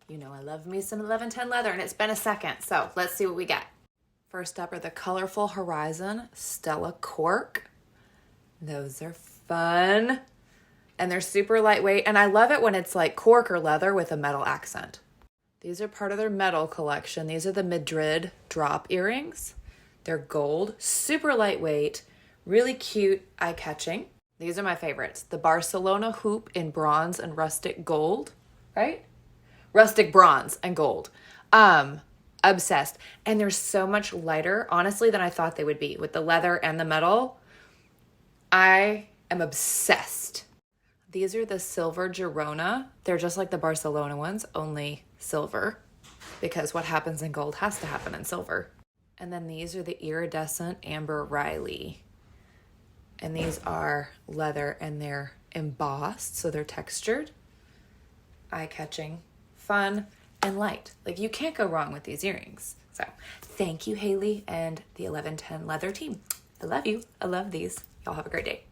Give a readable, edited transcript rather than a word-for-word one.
You know I love me some 1110 leather, and it's been a second, so let's see what we get. First up are the Colorful Horizon Stella Cork. Those are fun. And they're super lightweight, and I love it when it's like cork or leather with a metal accent. These are part of their metal collection. These are the Madrid drop earrings. They're gold, super lightweight, really cute, eye-catching. These are my favorites. The Barcelona hoop in bronze and rustic gold, right? Rustic bronze and gold. Obsessed. And they're so much lighter, honestly, than I thought they would be. With the leather and the metal, I am obsessed. These are the silver Girona. They're just like the Barcelona ones, only silver, because what happens in gold has to happen in silver. And then these are the iridescent Amber Riley. And these are leather, and they're embossed, so they're textured, eye-catching, fun, and light. Like, you can't go wrong with these earrings. So thank you, Haley, and the 1110 leather team. I love you. I love these. Y'all have a great day.